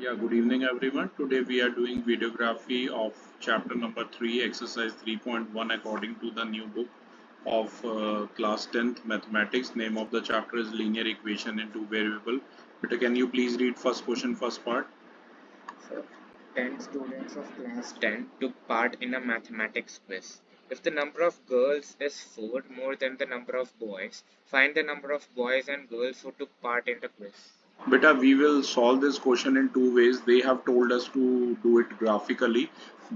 Yeah, good evening everyone. Today we are doing videography of chapter number 3, exercise 3.1 according to the new book of class 10th mathematics. Name of the chapter is linear equation in two variable. But can you please read first question, first part? So, 10 students of class 10 took part in a mathematics quiz. If the number of girls is 4 more than the number of boys, find the number of boys and girls who took part in the quiz. Beta, we will solve this question in two ways. They have told us to do it graphically,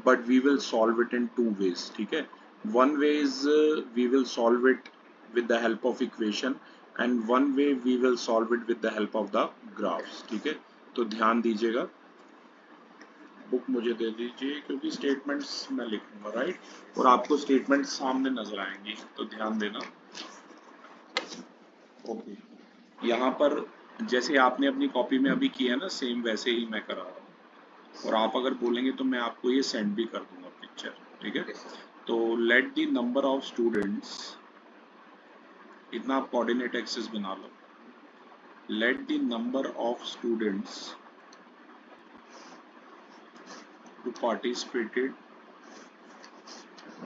but we will solve it in two ways. Okay? One way is we will solve it with the help of equation, and one way we will solve it with the help of the graphs. ठीक है? तो ध्यान दीजिएगा. Book मुझे दे दीजिए क्योंकि statements मैं लिखूंगा, राइट? और आपको स्टेटमेंट्स सामने नजर आएंगी, तो ध्यान देना. ओके. यहाँ पर जैसे आपने अपनी कॉपी में अभी किया ना, सेम वैसे ही मैं करा रहा हूँ. और आप अगर बोलेंगे तो मैं आपको ये सेंड भी कर दूंगा पिक्चर. ठीक है? तो let the number of students, इतना आप कोऑर्डिनेट एक्सिस बना लो. Let the number of students who participated,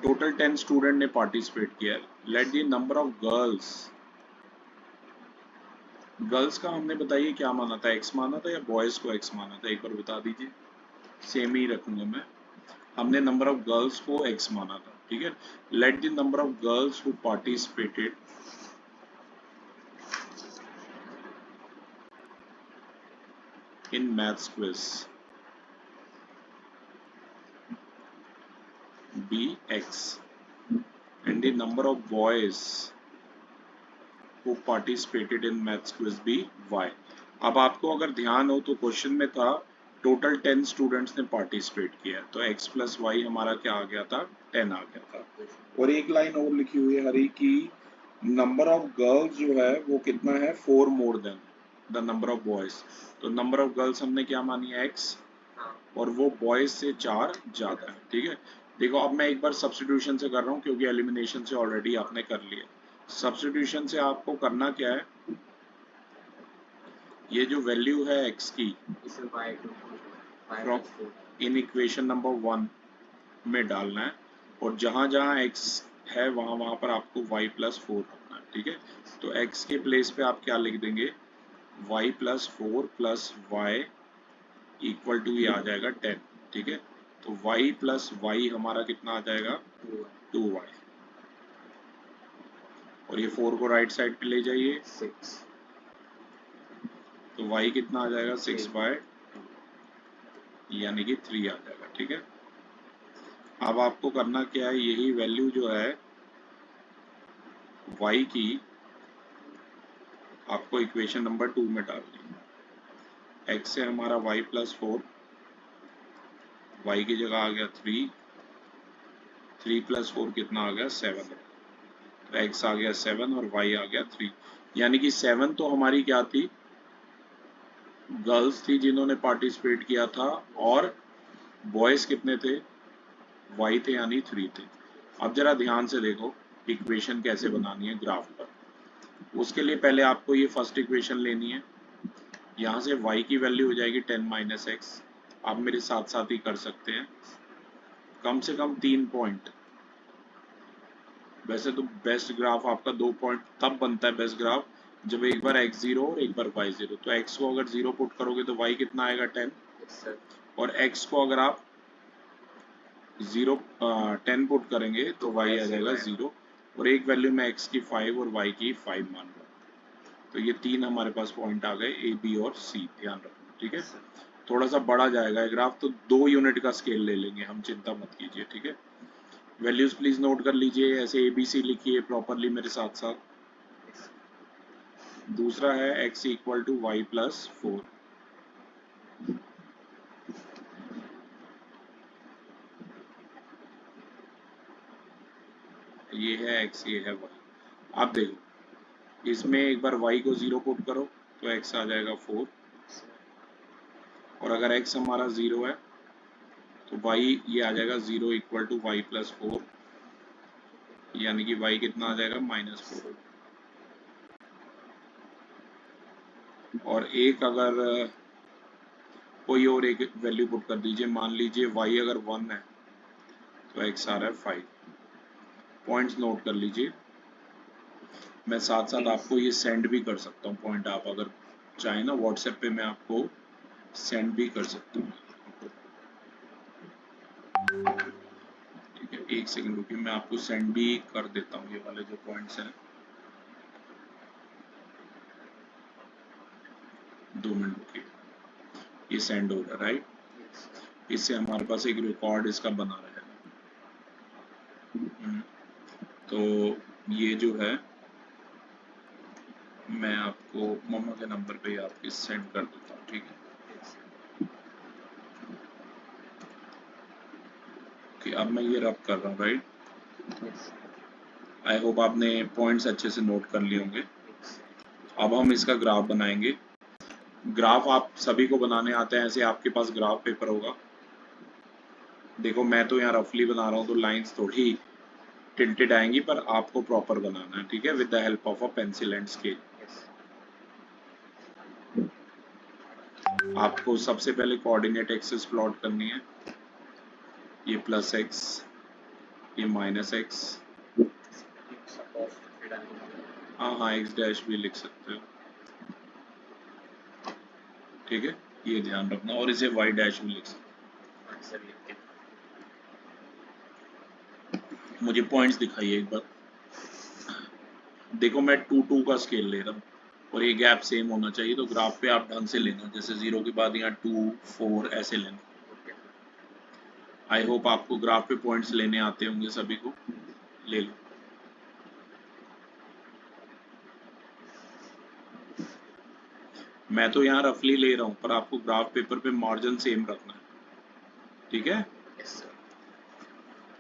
total 10 student ने पार्टिसिपेट किया है. Let the number of girls, girls का हमने बताइए क्या माना था, एक्स माना था या बॉयज को एक्स माना था, एक बार बता दीजिए. सेम ही रखूंगा मैं. हमने नंबर ऑफ गर्ल्स को एक्स माना था. ठीक है? Let the number of girls who participated in maths quiz be x and the number of boys who participated in maths quiz be y. अब आपको अगर ध्यान हो तो क्वेश्चन में था टोटल 10 स्टूडेंट्स ने पार्टिसिपेट किया, तो x प्लस वाई हमारा क्या आ गया था, 10 आ गया था. और एक लाइन और लिखी हुई है हरी की, नंबर ऑफ गर्ल्स जो है वो कितना है, 4 more than the number of boys. तो नंबर ऑफ गर्ल्स हमने क्या मानी है, x, और वो बॉयज से 4 ज्यादा है. ठीक है? देखो अब मैं एक बार सब्स्टिट्यूशन से कर रहा हूँ क्योंकि एलिमिनेशन से ऑलरेडी आपने कर लिया. सब्स्टिट्यूशन से आपको करना क्या है, ये जो वैल्यू है x की इन इक्वेशन नंबर 1 में डालना है, और जहां जहां x है वहां वहां पर आपको y प्लस 4 रखना है. ठीक है? तो x के प्लेस पे आप क्या लिख देंगे, y plus 4 plus y equal to ये आ जाएगा 10. ठीक है? तो y प्लस वाई हमारा कितना आ जाएगा, 2y. और ये 4 को राइट साइड पे ले जाइए, 6. तो y कितना आ जाएगा, 6/2 यानी कि 3 आ जाएगा. ठीक है? अब आपको करना क्या है, यही वैल्यू जो है y की आपको इक्वेशन नंबर 2 में डालनी है. x से हमारा y प्लस 4, y की जगह आ गया 3, 3 प्लस 4 कितना आ गया, 7. तो x आ गया 7 और y आ गया 3. यानी कि 7 तो हमारी क्या थी, गर्ल्स थी जिन्होंने पार्टिसिपेट किया था, और बॉयज कितने थे, y थे यानी 3 थे. अब जरा ध्यान से देखो इक्वेशन कैसे बनानी है ग्राफ पर. उसके लिए पहले आपको ये फर्स्ट इक्वेशन लेनी है. यहाँ से y की वैल्यू हो जाएगी 10 माइनस एक्स. आप मेरे साथ साथ ही कर सकते हैं, कम से कम 3 पॉइंट. वैसे तो बेस्ट ग्राफ आपका 2 पॉइंट तब बनता है बेस्ट ग्राफ, जब एक बार x0 और एक बार y0. तो x को अगर 0 पुट करोगे तो y कितना आएगा, 10. और x को अगर आप 10 पुट करेंगे तो y आ जाएगा 0. और एक वैल्यू में x की 5 और y की 5 मान रहा हूँ. तो ये 3 हमारे पास पॉइंट आ गए, a b और c. ध्यान रखना. ठीक है? थोड़ा सा बड़ा जाएगा ग्राफ, तो 2 यूनिट का स्केल ले लेंगे हम, चिंता मत कीजिए. ठीक है? वैल्यूज प्लीज नोट कर लीजिए, ऐसे ABC लिखिए प्रॉपरली मेरे साथ साथ. दूसरा है x equal to y plus 4. ये है x, ये है y. आप देखो इसमें एक बार y को 0 पुट करो तो x आ जाएगा 4, और अगर x हमारा 0 है तो y ये आ जाएगा 0 इक्वल टू वाई प्लस 4, यानी कि y कितना आ जाएगा, -4. और एक अगर कोई और एक वैल्यू पुट कर दीजिए, मान लीजिए y अगर 1 है तो x आ रहा है 5। पॉइंट्स नोट कर लीजिए। मैं साथ साथ आपको ये सेंड भी कर सकता हूँ पॉइंट, आप अगर चाहें ना व्हाट्सएप पे मैं आपको सेंड भी कर सकता हूँ। ठीक है, एक सेकंड रुकिए, मैं आपको सेंड भी कर देता हूँ ये वाले जो पॉइंट्स हैं। 2 मिनट रुकिए, ये सेंड हो रहा है राइट। इससे हमारे पास एक रिकॉर्ड इसका बना रहेगा। तो ये जो है मैं आपको मम्मा के नंबर पे आपके सेंड कर देता हूँ। ठीक है, कि अब मैं ये रब कर रहा हूँ राइट। आई होप आपने पॉइंट्स अच्छे से नोट कर लिए होंगे। अब हम इसका ग्राफ बनाएंगे। ग्राफ आप सभी को बनाने आते हैं, ऐसे आपके पास ग्राफ पेपर होगा। देखो मैं तो यहाँ रफली बना रहा हूँ तो लाइंस थोड़ी टिल्टेड आएंगी, पर आपको प्रॉपर बनाना है। ठीक है, with the help of a pencil and scale. आपको सबसे पहले कोऑर्डिनेट एक्सिस प्लॉट करनी है। ये प्लस एक्स, ये माइनस एक्स, हाँ एक्स डैश भी लिख सकते हो। ठीक है, ये ध्यान रखना, और इसे वाई डैश भी लिख सकते हो। मुझे पॉइंट्स दिखाइए एक बार। देखो मैं 2 का स्केल ले रहा हूँ और ये गैप सेम होना चाहिए, तो ग्राफ पे आप ढंग से लेना, जैसे 0 के बाद यहाँ 2 4 ऐसे लेना। आई होप आपको ग्राफ पे पॉइंट्स लेने आते होंगे सभी को, ले लो। मैं तो यहाँ रफली ले रहा हूँ, पर आपको ग्राफ पेपर पे मार्जिन सेम रखना है। ठीक है,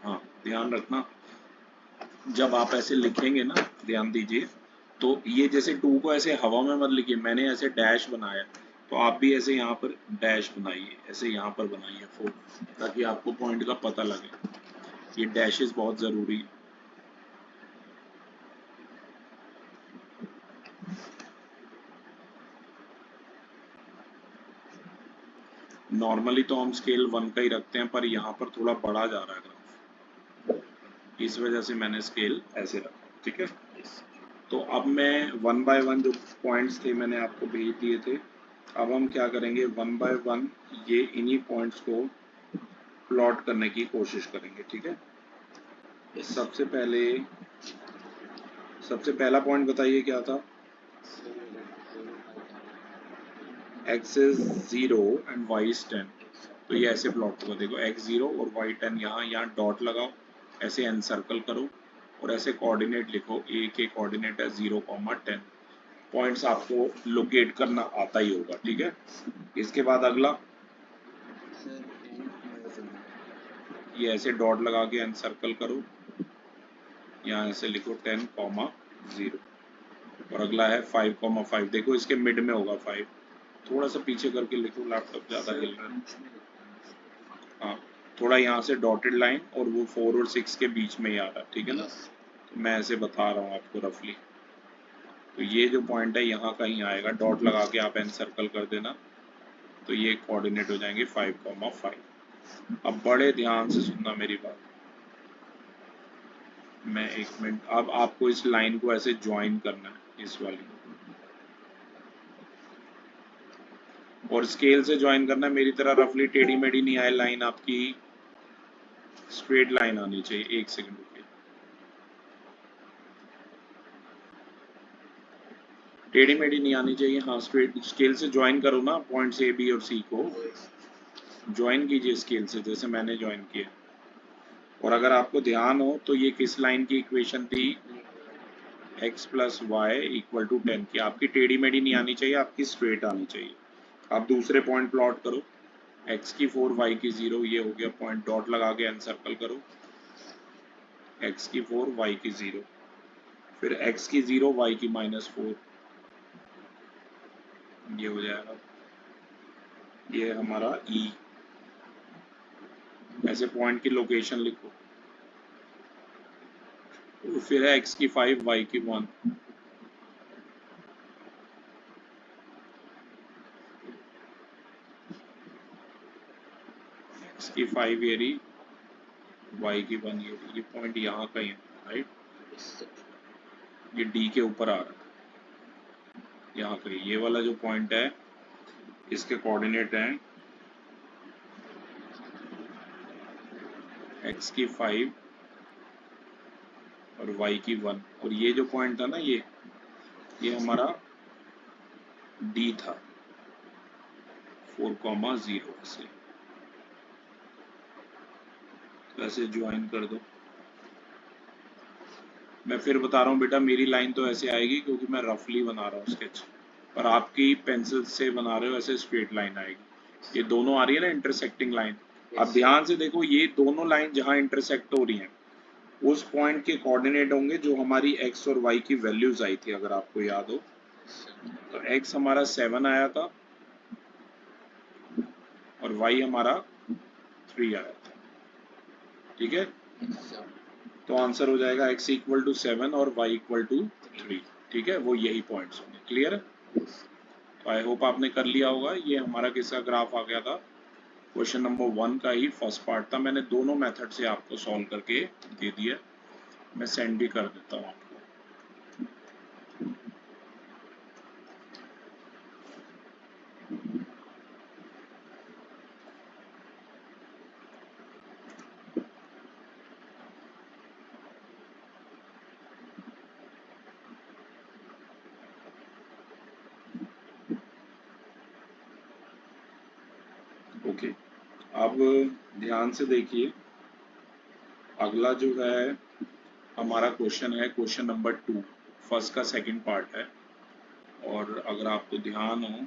हाँ ध्यान रखना, जब आप ऐसे लिखेंगे ना ध्यान दीजिए, तो ये जैसे 2 को ऐसे हवा में मत लिखिए, मैंने ऐसे डैश बनाया, तो आप भी ऐसे यहाँ पर डैश बनाइए, ऐसे यहाँ पर बनाइए 4, ताकि आपको पॉइंट का पता लगे। ये डैशेस बहुत ज़रूरी है। नॉर्मली तो हम स्केल 1 का ही रखते हैं, पर यहाँ पर थोड़ा बड़ा जा रहा है ग्राफ, इस वजह से मैंने स्केल ऐसे रखा। ठीक है, तो अब मैं 1 बाय 1 जो पॉइंट्स थे मैंने आपको भेज दिए थे, अब हम क्या करेंगे 1 बाय 1 ये इन्हीं पॉइंट्स को प्लॉट करने की कोशिश करेंगे। ठीक है, सबसे पहला पॉइंट बताइए क्या था। x is 0 and y is 10, तो ये ऐसे प्लॉट होगा। देखो x 0 और y 10, यहाँ डॉट लगाओ, ऐसे एनसर्कल करो और ऐसे कोऑर्डिनेट लिखो। a के कोऑर्डिनेट है 0,10। पॉइंट्स आपको लोकेट करना आता ही होगा। ठीक है, इसके बाद अगला ये ऐसे डॉट लगा के एनसर्कल करो, यहाँ ऐसे लिखो 10,0, और अगला है 5,5। देखो इसके मिड में होगा 5, थोड़ा सा पीछे करके लिखो, लैपटॉप ज़्यादा हिल रहा है। हाँ, थोड़ा यहाँ से डॉटेड लाइन और वो 4 और 6 के बीच में ही आ रहा है। ठीक है ना, तो मैं ऐसे बता रहा हूँ आपको रफली। तो ये जो पॉइंट है यहाँ कहीं आएगा, डॉट लगा के आप एनसर्कल कर देना, तो ये कोऑर्डिनेट हो जाएंगे 5,5। अब बड़े ध्यान से सुनना मेरी बात, मैं एक मिनट, अब आपको इस लाइन को ऐसे ज्वाइन करना है, इस वाली, और स्केल से ज्वाइन करना है। मेरी तरह रफली टेढ़ी मेढ़ी नहीं आए लाइन, आपकी स्ट्रेट लाइन आनी चाहिए। एक सेकंड रुकिए, टेढ़ी मेढ़ी नहीं आनी चाहिए, हाँ स्ट्रेट। स्केल से ज्वाइन करो ना पॉइंट्स ए बी और सी को, ज्वाइन कीजिए स्केल से, जैसे मैंने ज्वाइन किया। और अगर आपको ध्यान हो तो ये किस लाइन की इक्वेशन थी, x plus y equal to 10 की। आपकी टेढ़ी मेढ़ी नहीं आनी चाहिए, आपकी स्ट्रेट आनी चाहिए। आप दूसरे पॉइंट प्लॉट करो, x की 4 y की 0, ये हो गया पॉइंट, डॉट लगा के एनसर्कल करो, x की 4 y की 0, फिर x की 0 y की -4, ये हो जाएगा, ये हमारा e। ऐसे पॉइंट की लोकेशन लिखो, फिर है x की 5 y की 1, x की 5 ये रही, y की 1 ये रही। ये पॉइंट यहाँ कहीं है, राइट? ये d के ऊपर आ रहा है, यहाँ कहीं। ये वाला जो पॉइंट है इसके कोऑर्डिनेट हैं x की 5 और y की 1, और ये जो पॉइंट था ना, ये हमारा d था 4,0 से। तो ऐसे ज्वाइन कर दो। मैं फिर बता रहा हूँ बेटा, मेरी लाइन तो ऐसे आएगी क्योंकि मैं रफली बना रहा हूँ स्केच, पर आपकी पेंसिल से बना रहे हो ऐसे स्ट्रेट लाइन आएगी। ये दोनों आ रही है ना इंटरसेक्टिंग लाइन। अब ध्यान से देखो, ये दोनों लाइन जहाँ इंटरसेक्ट हो रही हैं उस पॉइंट के कोऑर्डिनेट होंगे जो हमारी x और y की वैल्यूज आई थी, अगर आपको याद हो। तो x हमारा 7 आया था और y हमारा 3 आया था, ठीक है? तो आंसर हो जाएगा x इक्वल टू 7 और y इक्वल टू 3, ठीक है? वो यही पॉइंट्स होंगे। क्लियर है? तो आई होप आपने कर लिया होगा। ये हमारा किसका ग्राफ आ गया था? क्वेश्चन नंबर 1 का ही फर्स्ट पार्ट था। मैंने दोनों मेथड से आपको सॉल्व करके दे दिया। मैं सेंड भी कर देता हूँ आपको। ओके, अब ध्यान से देखिए, अगला जो है हमारा क्वेश्चन है क्वेश्चन नंबर 2, फर्स्ट का सेकंड पार्ट है। और अगर आपको ध्यान हो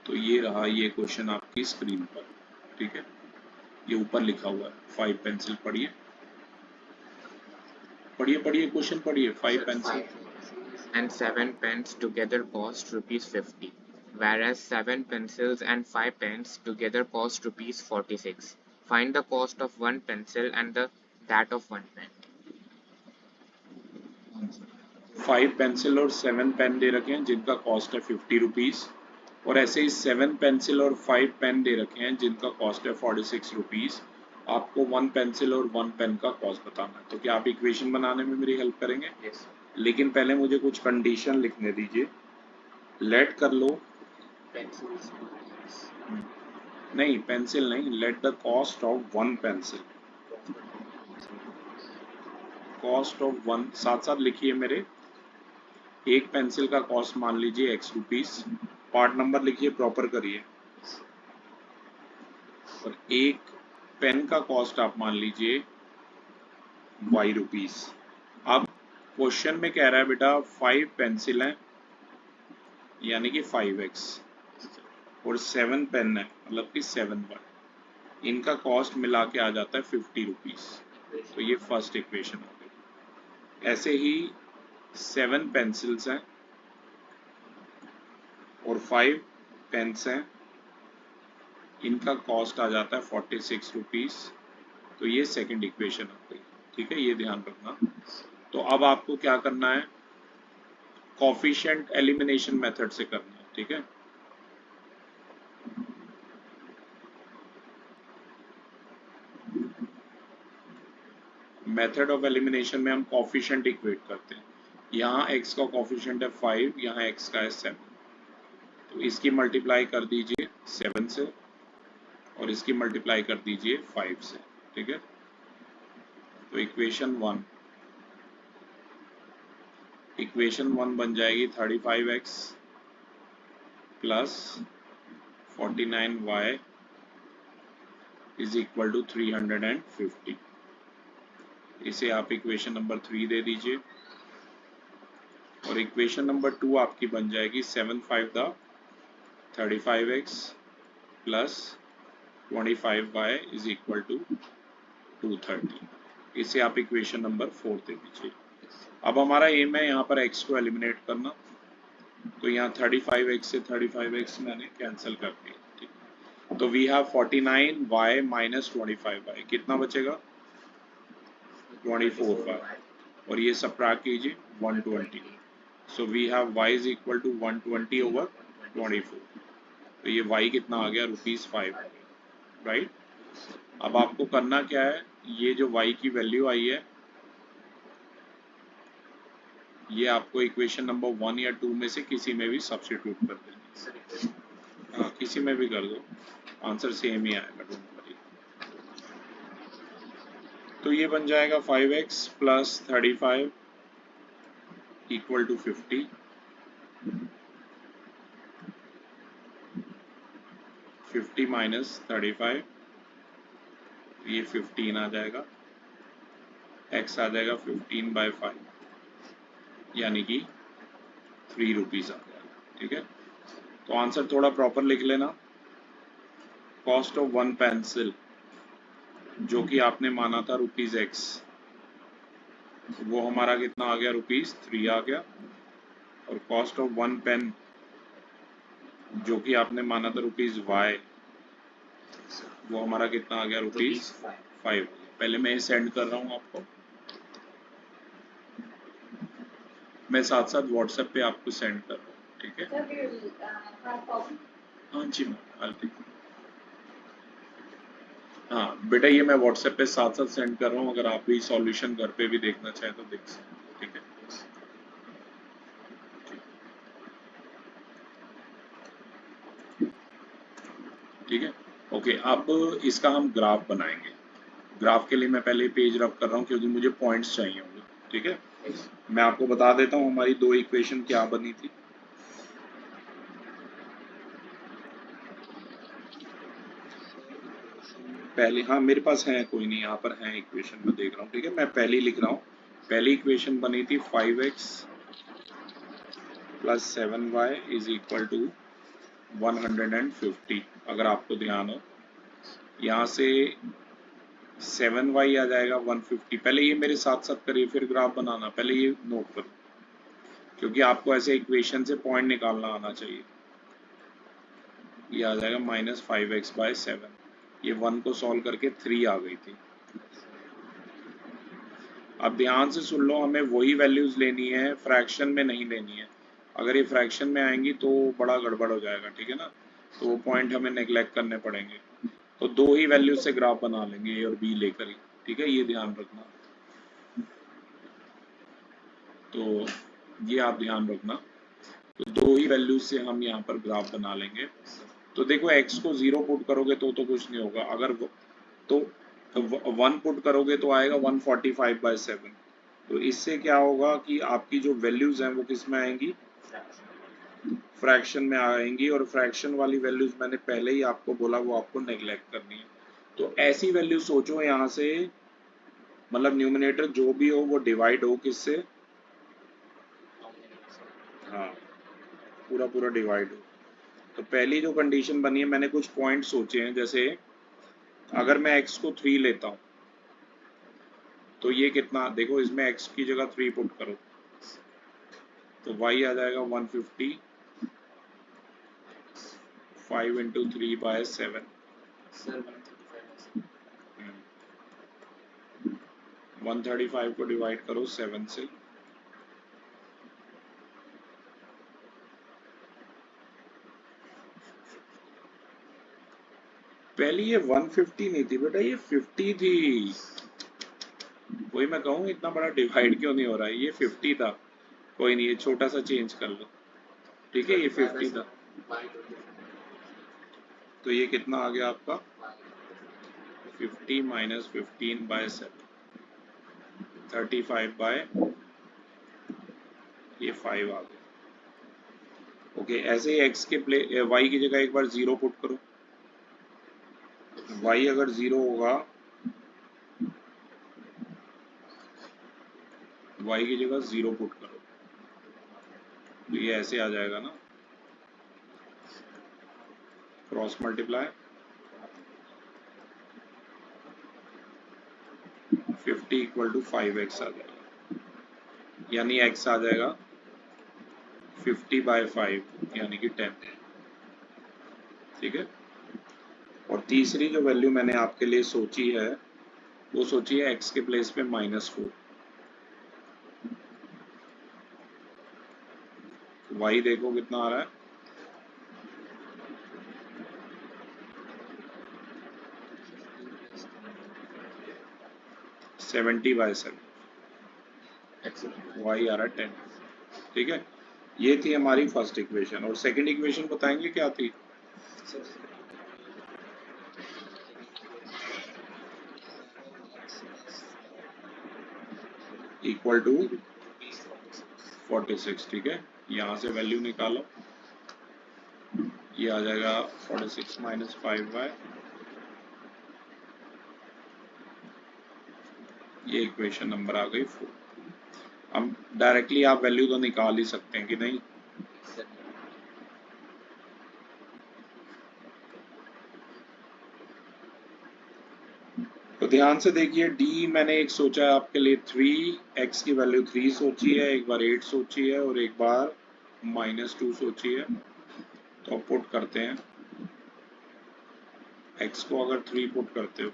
तो ये रहा ये क्वेश्चन आपकी स्क्रीन पर, ठीक है? ये ऊपर लिखा हुआ है 5 पेंसिल। पढ़िए पढ़िए पढ़िए, क्वेश्चन पढ़िए। 5 pencil and 7 pens together cost rupees 50, whereas 7 pencils and 5 pens together cost rupees 46. Find the cost of one pencil and that of one pen. 5 pencil और 7 पेन दे रखे हैं जिनका कॉस्ट है 50 रुपीज़, और ऐसे ही 7 पेंसिल और 5 पेन दे रखे हैं जिनका कॉस्ट है 46 रुपीज़। आपको 1 पेंसिल और 1 पेन का कॉस्ट बताना है। तो क्या आप इक्वेशन बनाने में मेरी हेल्प करेंगे? Yes. लेकिन पहले मुझे कुछ कंडीशन लिखने दीजिए। लेट कर लो, Pencils. नहीं पेंसिल नहीं, let the cost of 1 pencil, cost of 1 साथ साथ लिखिए मेरे। एक पेंसिल का कॉस्ट मान लीजिए x रुपीस, पार्ट नंबर लिखिए, प्रॉपर करिए। और एक पेन का कॉस्ट आप मान लीजिए y रुपीस। अब क्वेश्चन में कह रहा है बेटा 5 पेंसिल हैं यानी कि 5x, और 7 पेन है मतलब कि 7y। इनका कॉस्ट मिला के आ जाता है 50 रुपीस। तो ये फर्स्ट इक्वेशन हो गई। ऐसे ही 7 पेंसिल्स हैं और 5 पेन्स हैं, इनका कॉस्ट आ जाता है 46 रुपीस। तो ये सेकंड इक्वेशन हो गई, ठीक है? ये ध्यान रखना। तो अब आपको क्या करना है? कोफिशिएंट एलिमिनेशन मेथड से करना है, ठीक है? मेथड ऑफ एलिमिनेशन में हम कोफिशिएंट इक्वेट करते हैं। यहाँ x का कोफिशिएंट है 5, यहाँ x का है 7। तो इसकी मल्टीप्लाई कर दीजिए 7 से और इसकी मल्टीप्लाई कर दीजिए 5 से, ठीक है? तो इक्वेशन 1 बन जाएगी 35x plus 49y is equal to 350। इसे आप इक्वेशन नंबर 3 दे दीजिए। और इक्वेशन नंबर 2 आपकी बन जाएगी 7 5 the 35x plus 25y is equal to 230। इसे आप इक्वेशन नंबर 4 दे दीजिए। अब हमारा एम है यहाँ पर x को एलिमिनेट करना। तो यहाँ 35x से 35x मैंने कैंसिल कर दिया, ठीक? तो we have 49y minus 25y, कितना बचेगा? 24y, और ये सबट्रैक्ट कीजिए 120। So we have y is equal to 120 over 24। तो ये y कितना आ गया? ₹5। राइट। अब आपको करना क्या है, ये जो y की वैल्यू आई है ये आपको इक्वेशन नंबर 1 या 2 में से किसी में भी सब्स्टिट्यूट कर देना। हाँ, किसी में भी कर दो, आंसर सेम ही आएगा, डोंट वरी। तो ये बन जाएगा 5x plus 35 equal to 50। 50 minus 35, ये 15 आ जाएगा, x आ जाएगा 15/5 यानी कि 3 रुपीज़ आ जाएगा। ठीक है, तो आंसर थोड़ा प्रॉपर लिख लेना। कॉस्ट ऑफ वन पेंसिल जो कि आपने माना था ₹x, वो हमारा कितना आ गया, ₹3 आ गया। और कॉस्ट ऑफ वन पेन जो कि आपने माना था ₹y, वो हमारा कितना आ गया, ₹5। पहले मैं सेंड कर रहा हूँ आपको, मैं साथ साथ व्हाट्सएप पे आपको सेंड कर रहा हूँ। ठीक है, हाँ जी मैम, हाँ बेटा, ये मैं व्हाट्सएप पे साथ साथ सेंड कर रहा हूँ, अगर आप भी सॉल्यूशन घर पे भी देखना चाहें तो देख सकते हैं। ठीक है, ठीक है, ओके। अब इसका हम ग्राफ बनाएंगे। ग्राफ के लिए मैं पहले पेज रब कर रहा हूँ क्योंकि मुझे पॉइंट्स चाहिए होंगे। ठीक है, मैं आपको बता देता हूँ हमारी दो इक्वेशन क्या बनी थी। पहली, हाँ मेरे पास है, कोई नहीं, यहाँ पर है इक्वेशन, मैं देख रहा हूँ। ठीक है, मैं पहली लिख रहा हूँ। पहली इक्वेशन बनी थी 5x plus 7y is equal to 150। अगर आपको ध्यान हो, यहाँ से 7y आ जाएगा 150। पहले ये मेरे साथ साथ करिए, फिर ग्राफ बनाना। पहले ये नोट करो क्योंकि आपको ऐसे इक्वेशन से पॉइंट निकालना आना चाहिए। ये आ जाएगा -5x/7। ये 1 को सॉल्व करके 3 आ गई थी। अब ध्यान से सुन लो, हमें वही वैल्यूज लेनी है, फ्रैक्शन में नहीं लेनी है। अगर ये फ्रैक्शन में आएंगी तो बड़ा गड़बड़ हो जाएगा। ठीक है ना, तो वो पॉइंट हमें नेग्लेक्ट करने पड़ेंगे। तो दो ही वैल्यूज से ग्राफ बना लेंगे, ए और बी लेकर ही। ठीक है, ये ध्यान रखना। तो ये आप ध्यान रखना, तो दो ही वैल्यूज से हम यहाँ पर ग्राफ बना लेंगे। तो देखो, x को 0 पुट करोगे तो कुछ नहीं होगा। अगर तो 1 पुट करोगे तो आएगा 145/7। तो इससे क्या होगा कि आपकी जो वैल्यूज हैं वो किस में आएंगी, फ्रैक्शन में आएंगी। और फ्रैक्शन वाली वैल्यूज मैंने पहले ही आपको बोला, वो आपको नेग्लेक्ट करनी है। तो ऐसी वैल्यू सोचो यहाँ से, मतलब न्यूमिनेटर जो भी हो वो डिवाइड हो किससे, हाँ पूरा पूरा डिवाइड हो। तो पहली जो कंडीशन बनी है, मैंने कुछ पॉइंट सोचे हैं। जैसे अगर मैं x को 3 लेता हूँ तो ये कितना, देखो इसमें x की जगह 3 पुट करो तो y आ जाएगा 150। 5 इंटू 3/7, 135 को डिवाइड करो 7 से। पहले ये 150 नहीं थी बेटा, ये 50 थी। वही मैं कहूँ, इतना बड़ा डिवाइड क्यों नहीं हो रहा है, ये 50 था। कोई नहीं, ये छोटा सा चेंज कर लो। ठीक है, ये 50 था। तो ये कितना आ गया आपका, 50 माइनस 15/7, 35 बाय ये 5 आ गया। ओके, ऐसे ही x के y की जगह एक बार 0 पुट करो। y अगर 0 होगा, y की जगह 0 पुट करो तो ये ऐसे आ जाएगा ना, cross multiply 50 equal to 5x आ जाएगा, यानी x आ जाएगा 50/5 यानी कि 10। ठीक है, और तीसरी जो वैल्यू मैंने आपके लिए सोची है वो सोची है x के प्लेस पे -4। y देखो कितना आ रहा है, 70/7, Excellent. y आ रहा है 10। ठीक है, ये थी हमारी फर्स्ट इक्वेशन। और सेकंड इक्वेशन बताएंगे क्या थी? So, equal to 46। ठीक है, यहाँ से वैल्यू निकालो, ये आ जाएगा 46 माइनस 5y, ये इक्वेशन नंबर आ गई 4। अब डायरेक्टली आप वैल्यू तो निकाल ही सकते हैं कि नहीं? तो ध्यान से देखिए, डी मैंने एक सोचा है आपके लिए 3, एक्स की वैल्यू 3 सोची है, एक बार 8 सोची है और एक बार -2 सोची है। तो अब पुट करते हैं, एक्स को अगर 3 पुट करते हो,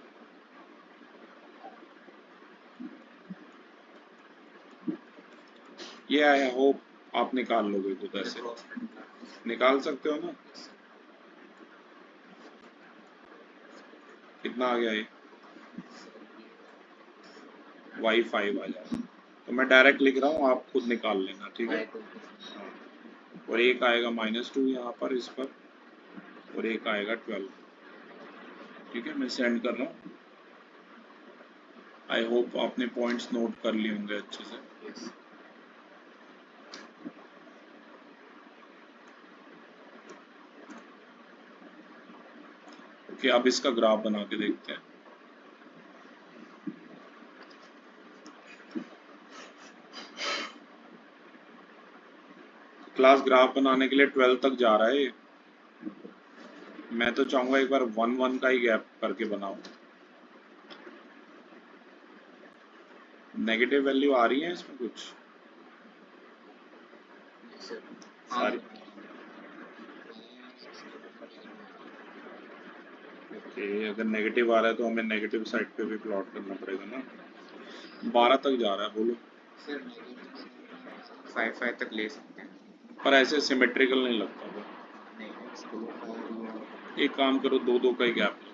ये आई होप आप निकाल लोगे खुद, ऐसे निकाल सकते हो ना? कितना आ गया ये? y5 आ जाएगा। तो मैं डायरेक्ट लिख रहा हूँ, आप खुद निकाल लेना। ठीक है, और एक आएगा -2 यहाँ पर, इस पर, और एक आएगा 12। ठीक है, मैं सेंड कर रहा हूँ। आई होप आपने पॉइंट्स नोट कर लिए होंगे अच्छे से। ओके, अब इसका ग्राफ बना के देखते हैं। क्लास ग्राफ बनाने के लिए 12 तक जा रहा है। मैं तो चाहूंगा एक बार 1-1 का ही गैप करके बनाओ। नेगेटिव वैल्यू आ रही है इसमें कुछ सारी? ओके, अगर नेगेटिव आ रहा है तो हमें नेगेटिव साइड पे भी प्लॉट करना पड़ेगा ना। 12 तक जा रहा है, बोलो। 5 तक ले सकते हैं, पर ऐसे सिमेट्रिकल नहीं लगता वो। एक काम करो, 2-2 का ही गैप लो।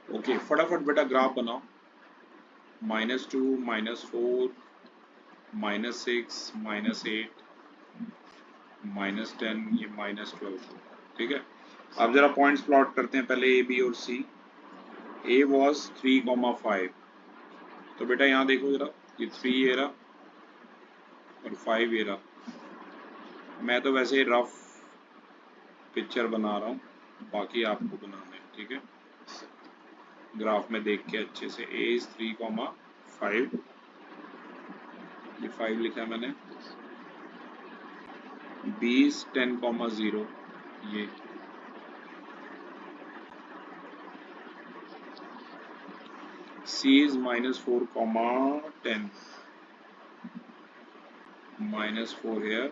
ओके, फटाफट बेटा ग्राफ बनाओ। -2, -4, -6, -8, -10, ये -12। ठीक है, अब जरा पॉइंट्स प्लॉट करते हैं पहले, ए, बी और सी। ए वॉज 3,5। तो बेटा यहाँ देखो जरा, ये 3 ये रहा और 5 ये रहा। मैं तो वैसे रफ पिक्चर बना रहा हूँ, बाकी आपको बनाना है। ठीक है, ग्राफ में देख के अच्छे से। ए इज 3,5, ये 5 लिखा है मैंने। बी इज 10,0, ये। सी इज -4,10, -4 here,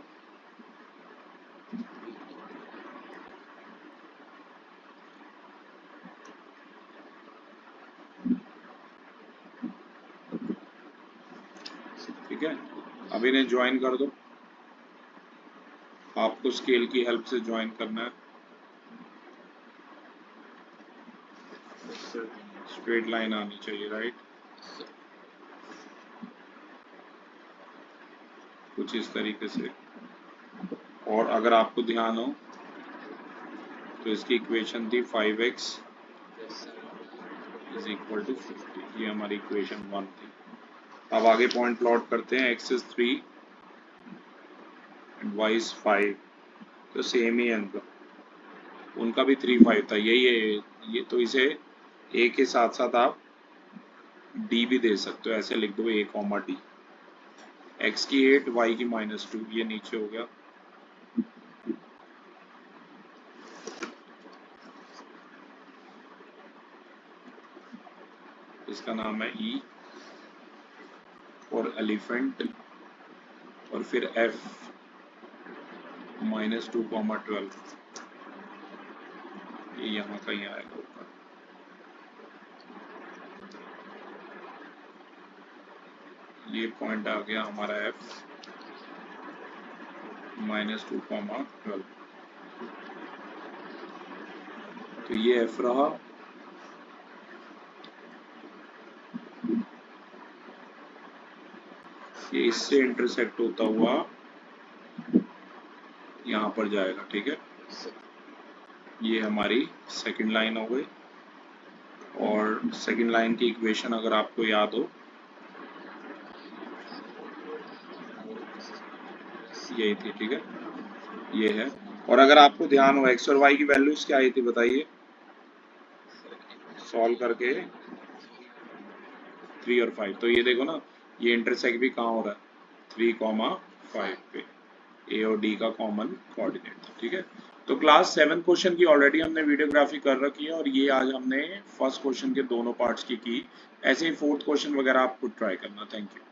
ठीक है। अब इन्हें ज्वाइन कर दो, आपको स्केल की हेल्प से ज्वाइन करना है। स्ट्रेट लाइन आनी चाहिए, राइट? कुछ इस तरीके से। और अगर आपको ध्यान हो तो इसकी इक्वेशन थी 5x इज इक्वल टू 50, ये हमारी इक्वेशन 1 थी। अब आगे पॉइंट प्लॉट करते हैं। x is 3 and y is 5, तो सेम ही है उनका भी 3, 5 था, यही है ये। तो इसे a के साथ साथ आप d भी दे सकते हो, ऐसे लिख दो a, d। x की 8, y की -2, ये नीचे हो गया। जिसका नाम है E और एलिफेंट, और फिर F -2, 12, ये यहाँ कहीं आएगा ऊपर। ये पॉइंट आ गया हमारा F -2, 12, तो ये F रहा। ये इससे इंटरसेक्ट होता हुआ यहाँ पर जाएगा, ठीक है। ये हमारी सेकंड लाइन हो गई, और सेकंड लाइन की इक्वेशन अगर आपको याद हो यही थी, ठीक है, ये है। और अगर आपको ध्यान हो x और y की वैल्यूज क्या आई थी बताइए, सॉल्व करके 3 और 5, तो ये देखो ना, ये इंटरसेक्ट भी कहाँ हो रहा है, 3,5 पे, ए और डी का कॉमन कोऑर्डिनेट था, ठीक है। तो क्लास 7 क्वेश्चन की ऑलरेडी हमने वीडियोग्राफी कर रखी है, और ये आज हमने फर्स्ट क्वेश्चन के दोनों पार्ट्स की ऐसे ही फोर्थ क्वेश्चन वगैरह आप खुद ट्राई करना। Thank you.